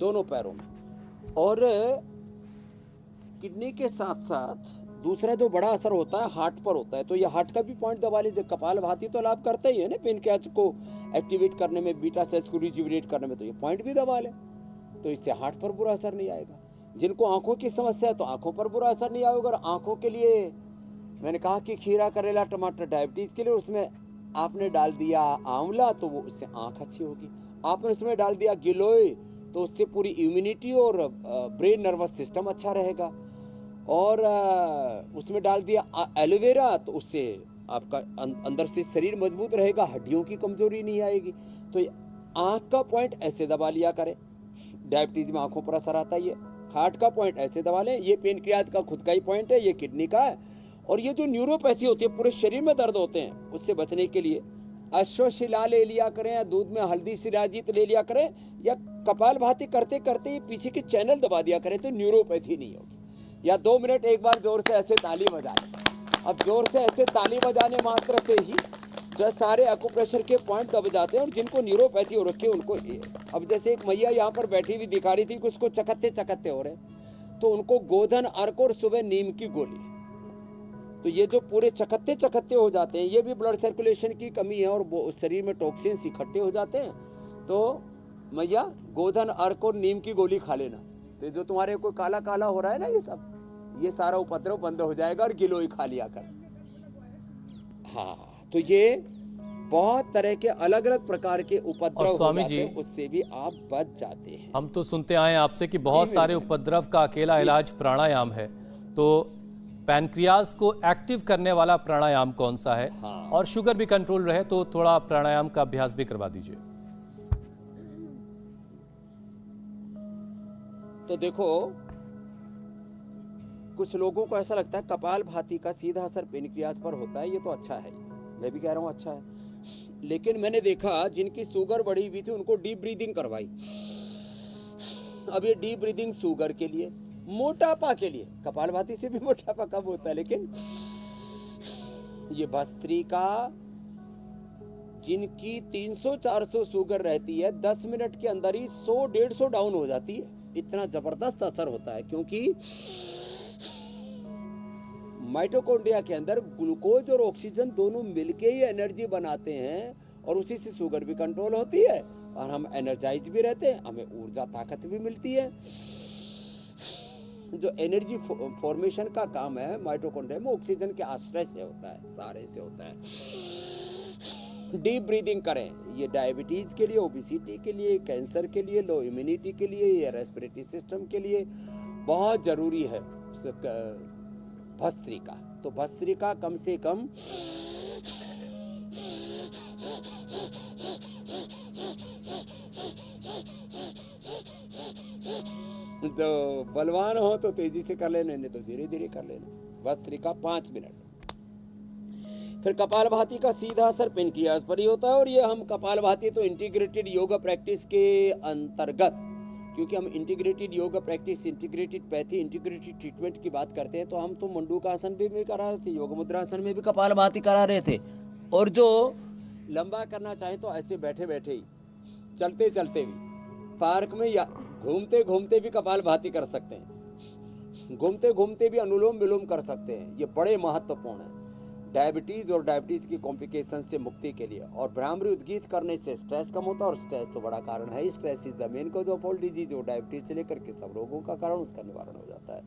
दोनों पैरों में। और किडनी के साथ साथ दूसरा जो बड़ा असर होता है हार्ट पर होता है। तो ये हार्ट का भी पॉइंट दबा लीजिए। कपालभाति तो लाभ करता ही है ना, पेनक्रियाज को एक्टिवेट करने में, बीटा सेल्स को रिजुविनेट करने में, तो ये पॉइंट भी दबा ले तो इससे हार्ट पर बुरा असर नहीं आएगा। जिनको आंखों की समस्या है तो आंखों पर बुरा असर नहीं आएगा। और आंखों के लिए मैंने कहा कि खीरा, करेला, टमाटर डायबिटीज के लिए, उसमें आपने डाल दिया आंवला तो वो उससे आंख अच्छी होगी। आपने उसमें डाल दिया गिलोय तो उससे पूरी इम्यूनिटी और ब्रेन नर्वस सिस्टम अच्छा रहेगा। और उसमें डाल दिया एलोवेरा तो उससे आपका अंदर से शरीर मजबूत रहेगा, हड्डियों की कमजोरी नहीं आएगी। तो आंख का पॉइंट ऐसे दबा लिया करें, डायबिटीज में आंखों पर असर आता है। ये हार्ट का पॉइंट ऐसे दबा लें, ये पेनक्रियाज का खुद का ही पॉइंट है, ये किडनी का है। और ये जो न्यूरोपैथी होती है, पूरे शरीर में दर्द होते हैं, उससे बचने के लिए अश्वशिला ले लिया करें, या दूध में हल्दी शिलाजीत ले लिया करें, या कपालभाति करते करते पीछे के चैनल दबा दिया करें तो न्यूरोपैथी नहीं होगी। या 2 मिनट एक बार जोर से ऐसे ताली बजा लें। अब जोर से ऐसे ताली बजाने मात्र से ही जो सारे एक्यूप्रेशर के पॉइंट दब जाते हैं। और जिनको न्यूरोपैथी हो रखी है उनको, अब जैसे एक मैया यहाँ पर बैठी हुई दिखा रही थी कि उसको चकत्ते चकत्ते हो रहे, तो उनको गोधन अर्क और सुबह नीम की गोली। तो ये जो पूरे चकत्ते चकत्ते हो जाते हैं, ये भी ब्लड सर्कुलेशन की कमी है और शरीर में टॉक्सिन्स इकट्ठे हो जाते हैं। तो मैया गोधन अर्क और नीम की गोली खा लेना, तो जो तुम्हारे कोई काला काला हो रहा है ना, ये सारा उपद्रव बंद हो जाएगा। और गिलोय खा लिया कर। हाँ, तो ये बहुत तरह के अलग अलग प्रकार के उपद्रव और हो स्वामी जाते जी, हैं, उससे भी आप बच जाते हैं। हम तो सुनते आए हैं आपसे कि बहुत जी, सारे बिल्कुल। उपद्रव का अकेला इलाज प्राणायाम है, तो पैनक्रियाज को एक्टिव करने वाला प्राणायाम कौन सा है? हाँ। और शुगर भी कंट्रोल रहे तो थोड़ा प्राणायाम का अभ्यास भी करवा दीजिए। तो देखो, कुछ लोगों को ऐसा लगता है कपालभाति का सीधा असर पेनक्रियाज पर होता है, ये तो अच्छा है, मैं भी कह रहा हूं अच्छा है, लेकिन मैंने देखा जिनकी शुगर बढ़ी हुई थी उनको डीप ब्रीदिंग करवाई। अब ये डीप ब्रीदिंग शुगर के लिए, मोटापा के लिए, कपालभाति से भी मोटापा कम होता है, लेकिन ये भस्त्रिका जिनकी 300-400 शुगर रहती है 10 मिनट के अंदर ही 100-150 डाउन हो जाती है। इतना जबरदस्त असर होता है, क्योंकि माइटोकॉन्ड्रिया के अंदर ग्लूकोज और ऑक्सीजन दोनों मिलके ही एनर्जी बनाते हैं, और उसी से शुगर भी कंट्रोल होती है और हम एनर्जाइज भी रहते हैं, हमें ऊर्जा ताकत भी मिलती है। जो एनर्जी फॉर्मेशन का काम है माइटोकॉन्ड्रिया में, ऑक्सीजन के आश्रय से होता है, सहारे से होता है। डीप ब्रीदिंग करें, ये डायबिटीज के लिए, ओबेसिटी के लिए, कैंसर के लिए, लो इम्यूनिटी के लिए, ये रेस्पिरेटरी सिस्टम के लिए बहुत जरूरी है भस्त्रिका। तो भस्त्रिका कम से कम 'तो बलवान हो तो तेजी से कर लेना, नहीं तो धीरे धीरे कर लेना। भस्त्रिका 5 मिनट। फिर कपालभाति का सीधा असर पेनक्रियाज पर ही होता है, और ये हम कपालभाति तो इंटीग्रेटेड योगा प्रैक्टिस के अंतर्गत, क्योंकि हम integrated yoga practice, integrated pathy, integrated treatment की बात करते हैं, तो हम तो मंडूकासन भी करा रहे थे, योग मुद्रासन में भी कपालभाति करा रहे थे। और जो लंबा करना चाहे तो ऐसे बैठे बैठे ही, चलते चलते भी, पार्क में या घूमते घूमते भी कपालभाति कर सकते हैं, घूमते घूमते भी अनुलोम विलोम कर सकते हैं। ये बड़े महत्वपूर्ण है डायबिटीज और डायबिटीज की कॉम्प्लिकेशन से मुक्ति के लिए। और भ्रामरी उद्गीत करने से स्ट्रेस कम होता है, और स्ट्रेस तो बड़ा कारण है। Stress is the main cause of all disease, और डायबिटीज से लेकर के सब रोगों का कारण, उसका निवारण हो जाता है।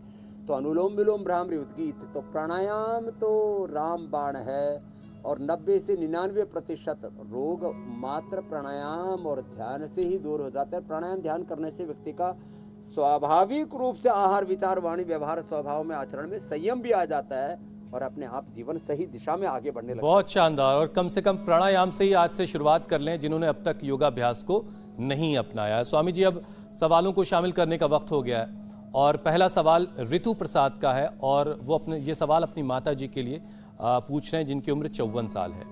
तो अनुलोम विलोम, भ्रामरी उद्गीत, तो प्राणायाम तो रामबाण है, और 90 से 99% रोग मात्र प्राणायाम और ध्यान से ही दूर हो जाते हैं। प्राणायाम ध्यान करने से व्यक्ति का स्वाभाविक रूप से आहार, विचार, वाणी, व्यवहार, स्वभाव में, आचरण में संयम भी आ जाता है, और अपने आप जीवन सही दिशा में आगे बढ़ने लगता है। बहुत शानदार। और कम से कम प्राणायाम से ही आज से शुरुआत कर लें जिन्होंने अब तक योगाभ्यास को नहीं अपनाया है। स्वामी जी, अब सवालों को शामिल करने का वक्त हो गया है, और पहला सवाल ऋतु प्रसाद का है, और वो ये सवाल अपनी माता जी के लिए पूछ रहे हैं जिनकी उम्र 54 साल है।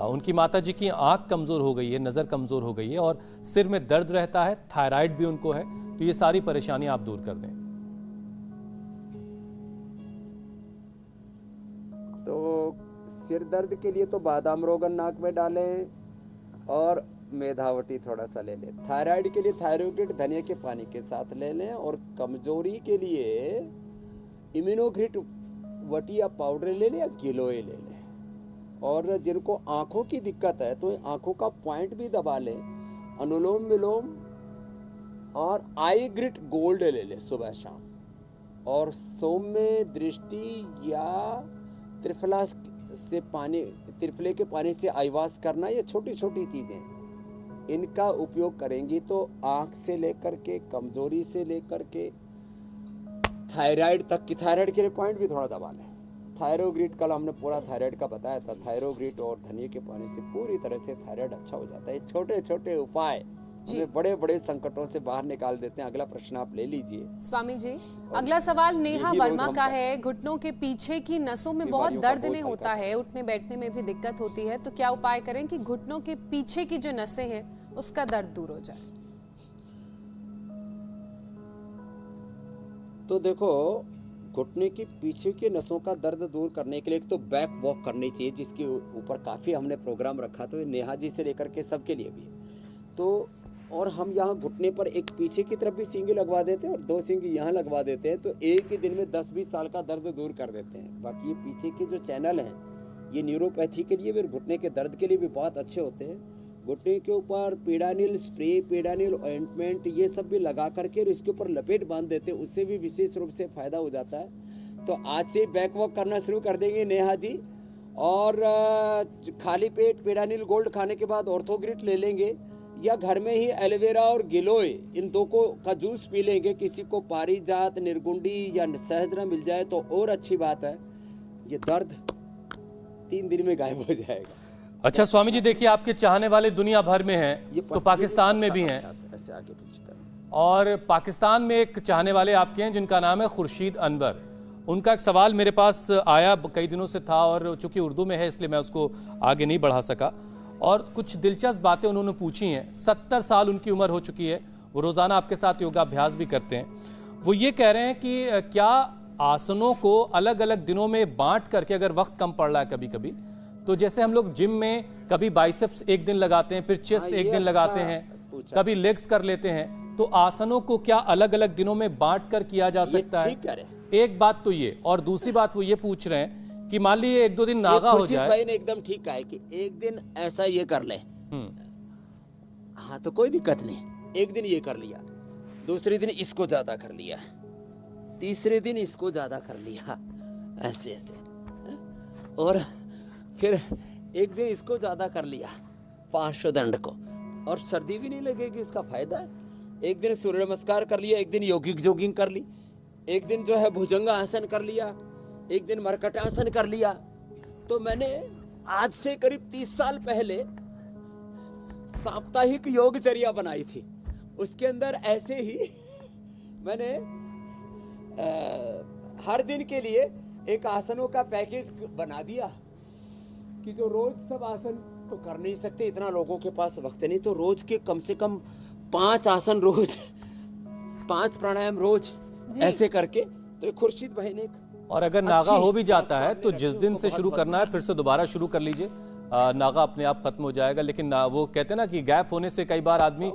उनकी माता जी की आंख कमजोर हो गई है, नज़र कमजोर हो गई है, और सिर में दर्द रहता है, थायराइड भी उनको है, तो ये सारी परेशानी आप दूर कर दें। तो सिर दर्द के लिए तो बादाम रोगन नाक में डालें, और मेधावटी थोड़ा सा ले लें। थायराइड के लिए थायरोग्रिट धनिया के पानी के साथ ले लें, और कमजोरी के लिए इम्यूनोग्रिट वटिया पाउडर ले लें या गिलोय ले लें। और जिनको आंखों की दिक्कत है तो आंखों का पॉइंट भी दबा लें, अनुलोम विलोम और आई ग्रिट गोल्ड ले लें सुबह शाम। और सौम्य दृष्टि या त्रिफला से पानी, त्रिफले के पानी से आईवास करना, ये छोटी छोटी चीजें, इनका उपयोग करेंगी तो आंख से लेकर के, कमजोरी से लेकर के थायराइड तक की, थायराइड के लिए पॉइंट भी थोड़ा दबा लें। थायरोग्रिट, कल हमने पूरा थायराइड का बताया था, थायरोग्रिट और धनिया के पानी से पूरी तरह से थायराइड अच्छा हो जाता है। छोटे छोटे उपाय हमें बड़े बड़े संकटों से बाहर निकाल देते हैं। अगला प्रश्न आप ले लीजिए स्वामी जी। अगला सवाल नेहा वर्मा का है। घुटनों के पीछे की नसों में बहुत दर्द नहीं होता है, उठने बैठने में भी दिक्कत होती है, तो क्या उपाय करें कि घुटनों के पीछे की जो नसें हैं उसका दर्द दूर हो जाए? तो देखो, घुटने के पीछे के नसों का दर्द दूर करने के लिए एक तो बैक वॉक करनी चाहिए, जिसके ऊपर काफी हमने प्रोग्राम रखा, तो नेहा जी से लेकर के सबके लिए भी। तो और हम यहाँ घुटने पर एक पीछे की तरफ भी सींगी लगवा देते हैं और 2 सींगी यहाँ लगवा देते हैं, तो एक ही दिन में 10-20 साल का दर्द दूर कर देते हैं। बाकी ये पीछे के जो चैनल हैं, ये न्यूरोपैथी के लिए भी, घुटने के दर्द के लिए भी बहुत अच्छे होते हैं। घुटने के ऊपर पीडानिल स्प्रे, पीडानिल ऑइंटमेंट, ये सब भी लगा करके इसके ऊपर लपेट बांध देते हैं, उससे भी विशेष रूप से फायदा हो जाता है। तो आज से बैक वॉक करना शुरू कर देंगे नेहा जी, और खाली पेट पेडानिल गोल्ड खाने के बाद ऑर्थोग्रिट ले लेंगे, या घर में ही एलोवेरा और गिलोय इन दो का जूस पी लेंगे। किसी को पारिजात, निर्गुंडी या सहजन मिल जाए तो और अच्छी बात है। ये दर्द 3 दिन में गायब हो जाएगा। अच्छा स्वामी जी, देखिए आपके चाहने वाले दुनिया भर में हैं, तो पाकिस्तान में भी हैं, ऐसे आगे पीछे कर। और पाकिस्तान में एक चाहने वाले आपके हैं जिनका नाम है खुर्शीद अनवर। उनका एक सवाल मेरे पास आया, कई दिनों से था, और चूंकि उर्दू में है इसलिए मैं उसको आगे नहीं बढ़ा सका, और कुछ दिलचस्प बातें उन्होंने पूछी हैं। 70 साल उनकी उम्र हो चुकी है, वो रोज़ाना आपके साथ योगाभ्यास भी करते हैं। वो ये कह रहे हैं कि क्या आसनों को अलग अलग दिनों में बांट करके, अगर वक्त कम पड़ रहा है कभी कभी, तो जैसे हम लोग जिम में कभी बाइसेप्स एक दिन लगाते हैं, फिर चेस्ट एक दिन लगाते हैं, कभी लेग्स कर लेते हैं, तो आसनों को क्या अलग अलग दिनों में बांट कर किया जा सकता है? एक बात तो ये, और दूसरी बात वो ये पूछ रहे हैं कि मान लीजिए 1-2 दिन नागा हो जाए। भाई ने एकदम ठीक कहा है कि एक दिन ऐसा ये कर ले, हाँ तो कोई दिक्कत नहीं। एक दिन ये कर लिया, दूसरे दिन इसको ज्यादा कर लिया, तीसरे दिन इसको ज्यादा कर लिया, ऐसे ऐसे, और फिर एक दिन इसको ज्यादा कर लिया, पार्श्वदंड को, और सर्दी भी नहीं लगेगी, इसका फायदा है। एक दिन सूर्य नमस्कार कर लिया, एक दिन योगिक जोगिंग कर ली, एक दिन जो है भुजंग आसन कर लिया, एक दिन मरकट आसन कर लिया। तो मैंने आज से करीब 30 साल पहले साप्ताहिक योगचर्या बनाई थी। उसके अंदर ऐसे ही मैंने हर दिन के लिए एक आसनों का पैकेज बना दिया कि जो रोज सब आसन तो कर नहीं सकते, इतना लोगों के पास वक्त नहीं, तो रोज के कम से कम 5 आसन रोज, 5 प्राणायाम रोज, ऐसे करके। तो खुर्शीद भाई ने, और अगर नागा हो भी जाता है तो जिस दिन से शुरू करना है फिर से दोबारा शुरू कर लीजिए, नागा अपने आप खत्म हो जाएगा। लेकिन वो कहते हैं ना कि गैप होने से कई बार आदमी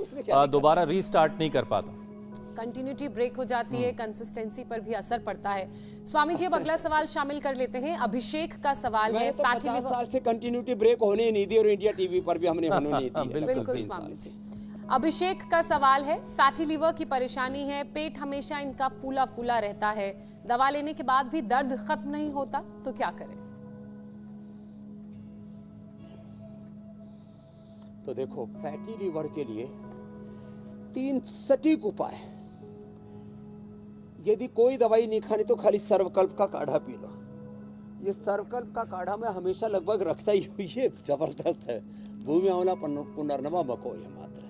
दोबारा रीस्टार्ट नहीं कर पाता, कंटिन्यूटी ब्रेक हो जाती है, कंसिस्टेंसी पर भी असर पड़ता है। स्वामी जी, अब अगला सवाल शामिल कर लेते हैं। अभिषेक का सवाल है, तो 50 साल से कंटिन्यूटी ब्रेक होने ही नहीं दी, और इंडिया टीवी पर भी हमने होने नहीं दी। बिल्कुल स्वामी जी। अभिषेक का सवाल है, फैटी लिवर की परेशानी है, पेट हमेशा इनका फूला फूला रहता है, दवा लेने के बाद भी दर्द खत्म नहीं होता, तो क्या करें? तो देखो, फैटी लीवर के लिए 3 सटीक उपाय। यदि कोई दवाई नहीं खानी तो खाली सर्वकल्प का काढ़ा पी लो। ये सर्वकल्प का काढ़ा मैं हमेशा लगभग रखता ही हूं, ये जबरदस्त है। भूमि आंवला पुनर्नवा मको ये मात्र,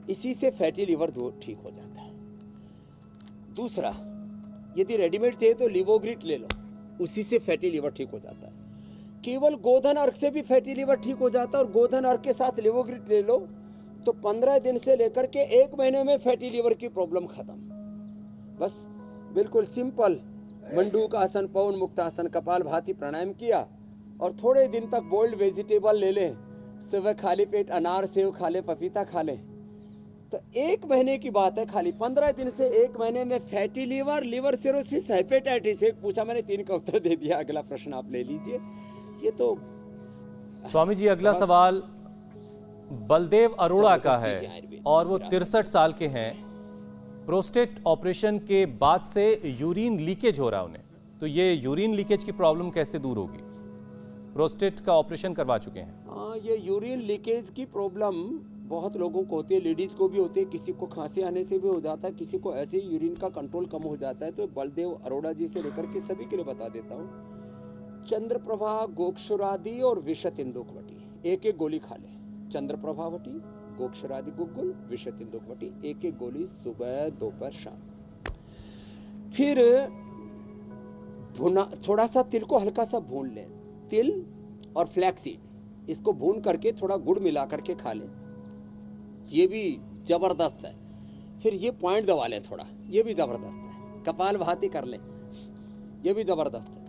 इसी से फैटी लीवर ठीक हो जाता है। दूसरा, यदि रेडीमेड चाहिए तो लिवोग्रिट ले लो, उसी से फैटी लीवर ठीक हो जाता है। केवल गोधन अर्क से भी फैटी लीवर ठीक हो जाता है, और गोधन अर्क के साथ लिवोग्रिट ले लो तो 15 दिन से लेकर के 1 महीने में फैटी लीवर की प्रॉब्लम खत्म। बस बिल्कुल सिंपल, मंडूक आसन, पवन मुक्त आसन, कपाल भाती प्राणायाम किया, और थोड़े दिन तक बोल्ड वेजिटेबल ले लें। सुबह खाली पेट अनार सेव खा ले, पपीता खा ले, तो 1 महीने की बात है, खाली 15 दिन से 1 महीने में fatty liver, liver cirrhosis, hepatitis. एक पूछा मैंने, 3 का उत्तर दे दिया। अगला प्रश्न आप ले लीजिए। ये तो स्वामी जी, अगला सवाल बलदेव अरोड़ा का है, और वो 63 साल के हैं। प्रोस्टेट ऑपरेशन के बाद से यूरिन लीकेज हो रहा है उन्हें, तो ये यूरिन लीकेज की प्रॉब्लम कैसे दूर होगी? प्रोस्टेट का ऑपरेशन करवा चुके हैं। हाँ, ये यूरिन लीकेज की प्रॉब्लम बहुत लोगों को होती है, लेडीज को भी होती है, किसी को खांसी आने से भी हो जाता है, किसी को ऐसे ही यूरिन का कंट्रोल कम हो जाता है। तो बलदेव अरोड़ा जी से लेकर के सभी के लिए बता देता हूँ। चंद्रप्रभा गोक्षुरादि और विषतिंदुकवटी, एक गोली खा ले। चंद्रप्रभावटी, गोक्षुरादि गुग्गुल, विषतिंदुकवटी, एक गोली सुबह, दोपहर, शाम। फिर भुना, थोड़ा सा तिल को हल्का सा भून ले, तिल और फ्लैक्सीड, इसको भून करके थोड़ा गुड़ मिला करके खा ले, ये भी जबरदस्त है। फिर ये पॉइंट दबा ले थोड़ा, ये भी जबरदस्त है। कपाल भाती कर ले, ये भी जबरदस्त है।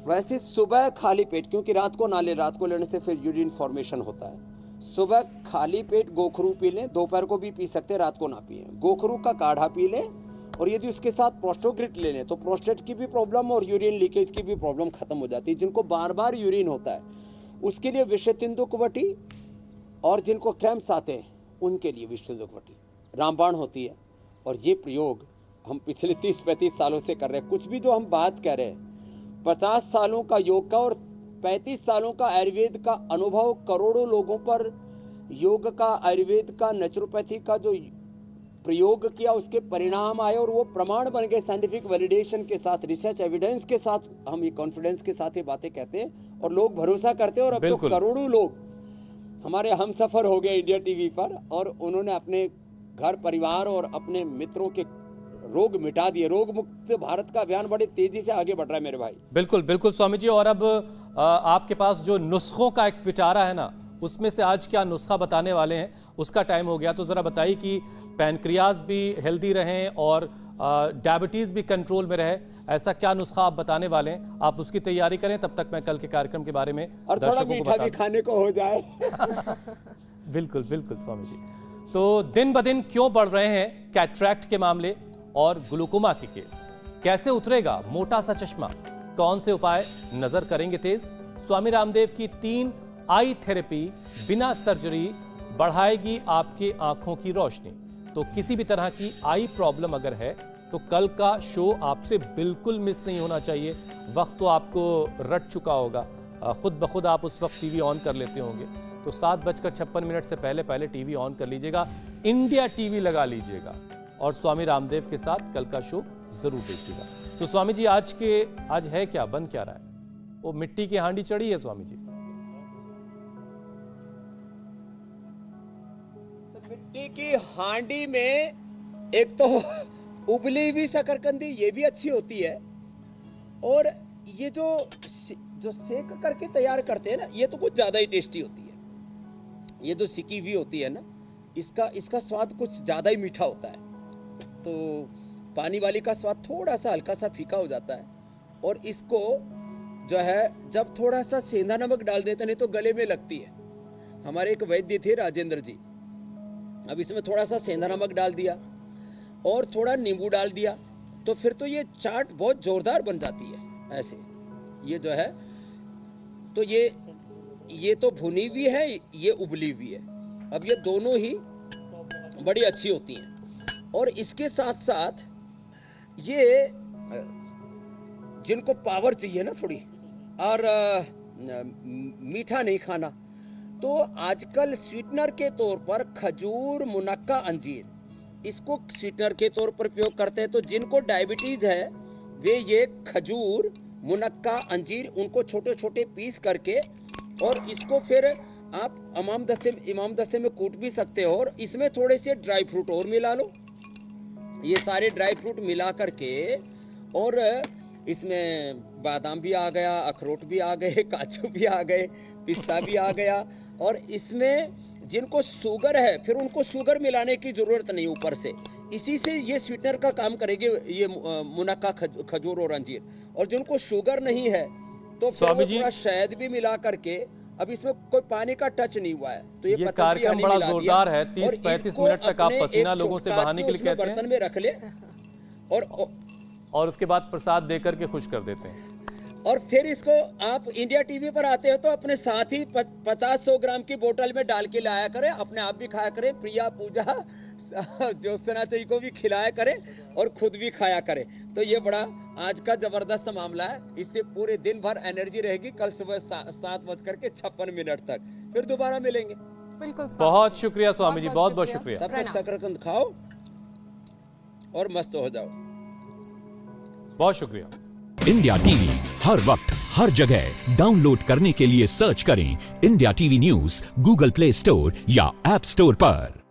वैसे सुबह खाली पेट, क्योंकि रात को ना ले, रात को लेने से फिर यूरिन फॉर्मेशन होता है। सुबह खाली पेट गोखरू पी लें, दोपहर को भी पी सकते, रात को ना पिए। गोखरू का काढ़ा पी लें, और यदि उसके साथ प्रोस्टोग्रिट ले लें तो प्रोस्टेट की भी प्रॉब्लम और यूरिन लीकेज की भी प्रॉब्लम खत्म हो जाती है। जिनको बार बार यूरिन होता है उसके लिए विषतिंदुकवटी, और जिनको क्रैम्प्स आते हैं उनके लिए विषतिंदुकवटी रामबाण होती है। और ये प्रयोग हम पिछले 30-35 सालों से कर रहे हैं। कुछ भी जो हम बात कर रहे हैं 50 सालों का योग का और 35 सालों का आयुर्वेद का अनुभव, करोड़ों लोगों पर योग का, आयुर्वेद का, नेचुरोपैथी का जो प्रयोग किया, उसके परिणाम आए और वो प्रमाण बन गए साइंटिफिक वैलिडेशन के साथ, रिसर्च एविडेंस के साथ। हम ये कॉन्फिडेंस के साथ ये बातें कहते हैं और लोग भरोसा करते हैं। और अब तो बिल्कुल। करोड़ों लोग हमारे हम सफर हो गए इंडिया टीवी पर, और उन्होंने अपने घर परिवार और अपने मित्रों के रोग मिटा दिए। रोग मुक्त भारत का अभियान बड़ी तेजी से आगे बढ़ रहा है मेरे भाई। बिल्कुल बिल्कुल स्वामी जी। और अब आपके पास जो नुस्खों का एक पिटारा है ना, उसमें से आज क्या नुस्खा बताने वाले हैं, उसका टाइम हो गया। तो जरा बताइए कि पैनक्रियाज भी हेल्दी रहें और डायबिटीज भी कंट्रोल में रहे, ऐसा क्या नुस्खा आप बताने वाले हैं? आप उसकी तैयारी करें, तब तक मैं कल के कार्यक्रम के बारे में और थोड़ा दर्शकों को मीठा बता भी खाने को हो जाए। बिल्कुल बिल्कुल स्वामी जी। तो दिन ब दिन क्यों बढ़ रहे हैं कैटरैक्ट के मामले और ग्लूकोमा के केस? कैसे उतरेगा मोटा सा चश्मा? कौन से उपाय नजर करेंगे तेज? स्वामी रामदेव की 3 आई थेरेपी बिना सर्जरी बढ़ाएगी आपके आंखों की रोशनी। तो किसी भी तरह की आई प्रॉब्लम अगर है तो कल का शो आपसे बिल्कुल मिस नहीं होना चाहिए। वक्त तो आपको रट चुका होगा, खुद ब खुद आप उस वक्त टीवी ऑन कर लेते होंगे। तो 7:56 से पहले पहले टीवी ऑन कर लीजिएगा, इंडिया टीवी लगा लीजिएगा और स्वामी रामदेव के साथ कल का शो जरूर देखिएगा। तो स्वामी जी आज है क्या, बन क्या रहा है? वो मिट्टी की हांडी चढ़ी है स्वामी जी? तो मिट्टी की हांडी में एक तो उबली हुई शकरकंदी, ये भी अच्छी होती है, और ये जो सेक करके तैयार करते हैं ना, ये तो कुछ ज्यादा ही टेस्टी होती है। ये जो सिकी हुई होती है ना, इसका स्वाद कुछ ज्यादा ही मीठा होता है। तो पानी वाली का स्वाद थोड़ा सा हल्का सा फीका हो जाता है, और इसको जो है जब थोड़ा सा सेंधा नमक डाल देते, नहीं तो गले में लगती है। हमारे एक वैद्य थे राजेंद्र जी, अब इसमें थोड़ा सा सेंधा नमक डाल दिया और थोड़ा नींबू डाल दिया, तो फिर तो ये चाट बहुत जोरदार बन जाती है। ऐसे ये जो है, तो ये तो भुनी हुई है, ये उबली हुई है। अब ये दोनों ही बड़ी अच्छी होती हैं। और इसके साथ साथ ये जिनको पावर चाहिए ना थोड़ी, और मीठा नहीं खाना, तो आजकल स्वीटनर के तौर पर खजूर, मुनक्का, अंजीर, इसको स्वीटनर के तौर पर प्रयोग करते हैं। तो जिनको डायबिटीज है वे ये खजूर, मुनक्का, अंजीर, उनको छोटे छोटे पीस करके, और इसको फिर आप इमाम दस्ते में कूट भी सकते हो, और इसमें थोड़े से ड्राई फ्रूट और मिला लो। ये सारे ड्राई फ्रूट मिला करके, और इसमें बादाम भी आ गया, अखरोट भी आ गए, काजू भी आ गए, पिस्ता भी आ गया, और इसमें जिनको शुगर है फिर उनको शुगर मिलाने की जरूरत नहीं ऊपर से, इसी से ये स्वीटनर का काम करेगी ये मुनक्का, खजूर और अंजीर। और जिनको शुगर नहीं है तो फिर वो थोड़ा शहद भी मिला करके, अब इसमें कोई पानी का टच नहीं हुआ है, तो ये कार्यक्रम बड़ा जोरदार है। 30-35 मिनट तक आप पसीना लोगों से बहाने के लिए कहते हैं, बर्तन में रख ले और उसके बाद प्रसाद देकर के खुश कर देते हैं। और फिर इसको आप इंडिया टीवी पर आते हो तो अपने साथ ही 50-100 ग्राम की बोतल में डाल के लाया करें, अपने आप भी खाया करें, प्रिया, पूजा, ज्योत्सना जी को भी खिलाया करें और खुद भी खाया करें। तो ये बड़ा आज का जबरदस्त मामला है, इससे पूरे दिन भर एनर्जी रहेगी। कल सुबह 7:56 तक फिर दोबारा मिलेंगे। बिल्कुल, बहुत शुक्रिया स्वामी जी, बहुत बहुत शुक्रिया। तब तक शकरकंद खाओ और मस्त हो जाओ। बहुत शुक्रिया। इंडिया टीवी हर वक्त हर जगह डाउनलोड करने के लिए सर्च करें India TV news Google play store या ऐप स्टोर पर।